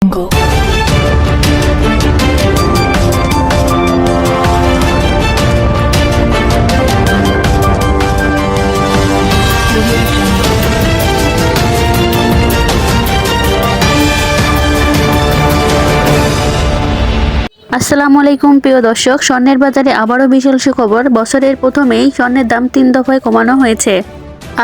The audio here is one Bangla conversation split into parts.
Jungle. আসসালামু আলাইকুম প্রিয় দর্শক, স্বর্ণের বাজারে আবারও বিশাল সুখবর। বছরের প্রথমেই স্বর্ণের দাম 3 দফায় কমানো হয়েছে।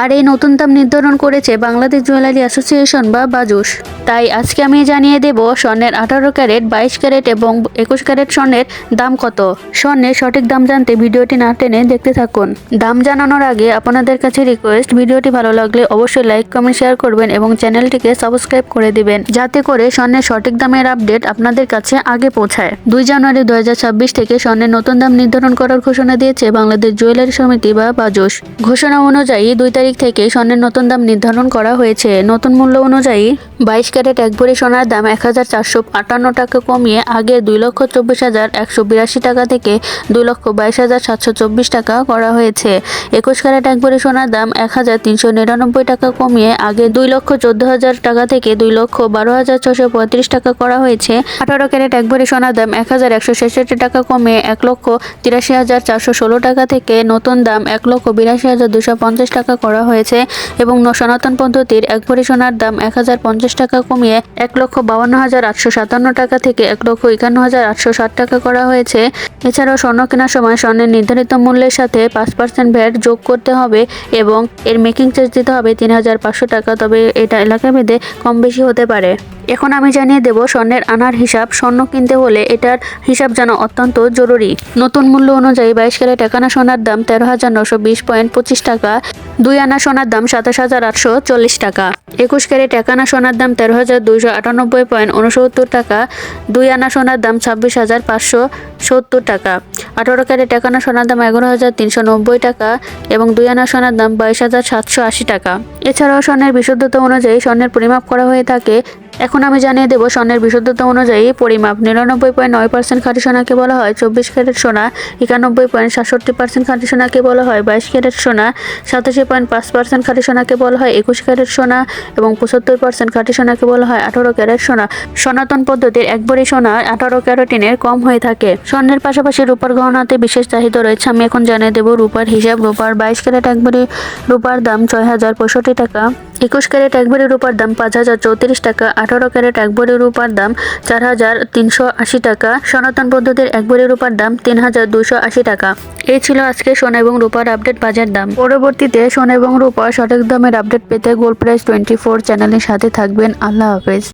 আর এই নতুন দাম নির্ধারণ করেছে বাংলাদেশ জুয়েলারি অ্যাসোসিয়েশন বা বাজুস। তাই আজকে আমি জানিয়ে দেব স্বর্ণের 18 ক্যারেট, 22 ক্যারেট এবং 21 ক্যারেট স্বর্ণের দাম কত। স্বর্ণের সঠিক দাম জানতে ভিডিওটি না টেনে দেখতে থাকুন। দাম জানানোর আগে আপনাদের কাছে রিকোয়েস্ট, ভিডিওটি ভালো লাগলে অবশ্যই লাইক, কমেন্ট, শেয়ার করবেন এবং চ্যানেলটিকে সাবস্ক্রাইব করে দিবেন, যাতে করে স্বর্ণের সঠিক দামের আপডেট আপনাদের কাছে আগে পৌঁছায়। 2 জানুয়ারি 2026 থেকে স্বর্ণের নতুন দাম নির্ধারণ করার ঘোষণা দিয়েছে বাংলাদেশ জুয়েলারি সমিতি বা বাজুস। ঘোষণা অনুযায়ী 2 তারিখ থেকে স্বর্ণের নতুন দাম নির্ধারণ করা হয়েছে। নতুন মূল্য অনুযায়ী 22 ক্যারেট 1 ভরি সোনার দাম 1458 টাকা কমিয়ে আগে 2,24,182 টাকা থেকে 2,22,724 টাকা করা হয়েছে। 21 ক্যারেট 1 ভরি সোনার দাম 1,399 টাকা কমিয়ে আগে 2,14,000 টাকা থেকে 2,12,635 টাকা করা হয়েছে। 18 ক্যারেট 1 ভরি সোনার দাম 1,166 টাকা কমে 1,83,416 টাকা থেকে নতুন দাম 1,82,250 টাকা করা হয়েছে এবং সনাতন পদ্ধতির 1 ভরি সোনার দাম 1,050 টাকা কমিয়ে 1,52,857 টাকা থেকে 1,51,860 টাকা করা হয়েছে। এছাড়াও স্বর্ণ কেনার সময় স্বর্ণের নির্ধারিত মূল্যের সাথে 5% ভ্যাট যোগ করতে হবে এবং এর মেকিং চার্জ দিতে হবে 3,500 টাকা। তবে এটা এলাকাভেদে কম বেশি হতে পারে। এখন আমি জানিয়ে দেব স্বর্ণের আনার হিসাব। স্বর্ণ কিনতে হলে এটার হিসাব জানা অত্যন্ত জরুরি। নতুন মূল্য অনুযায়ী 22 ক্যারেট 1 আনা সোনার দাম 13,920.25 টাকা, 2 আনা সোনার দাম 27,840 টাকা, 21 ক্যারেট 1 আনা সোনার দাম 13,298.69 টাকা, 2 আনা সোনার দাম 26,570 টাকা, 18 ক্যারেট 1 আনা সোনার দাম 11,390 টাকা এবং 2 আনা সোনার দাম 22,780 টাকা। এছাড়াও স্বর্ণের বিশুদ্ধতা অনুযায়ী স্বর্ণের পরিমাপ করা হয়ে থাকে। এখন আমি জানিয়ে দেব স্বর্ণের বিশুদ্ধতা অনুযায়ী পরিমাপ। 99.9% খাঁটি সোনাকে বলা হয় 24 ক্যারেট সোনা, 91.67% খাঁটি সোনাকে বলা হয় 22 ক্যারেট সোনা, 87.5% খাঁটি সোনাকে বলা হয় 21 ক্যারেট সোনা এবং 75% খাঁটি সোনাকে বলা হয় 18 ক্যারেট সোনা। সনাতন পদ্ধতির 1 ভরি সোনা 18 ক্যারেটিনের কম হয়ে থাকে। স্বর্ণের পাশাপাশি রূপার গহনাতে বিশেষ চাহিদা রয়েছে। আমি এখন জানিয়ে দেব রূপার হিসাব। রূপার 22 ক্যারেট 1 ভরি রূপার দাম 6,065 টাকা, 21 ক্যারেট 1 ভরি রূপার দাম 5,034 টাকা, 18 ক্যারেট 1 ভরি রূপার দাম 4,380 টাকা, সনাতন পদ্ধতির 1 ভরি রূপার দাম 3,280 টাকা। এই ছিল আজকে সোনা এবং রূপার আপডেট বাজার দাম। পরবর্তীতে সোনা এবং রূপার সঠিক দামের আপডেট পেতে গোল্ড প্রাইস 24 চ্যানেলের সাথে থাকবেন। আল্লাহ হাফেজ।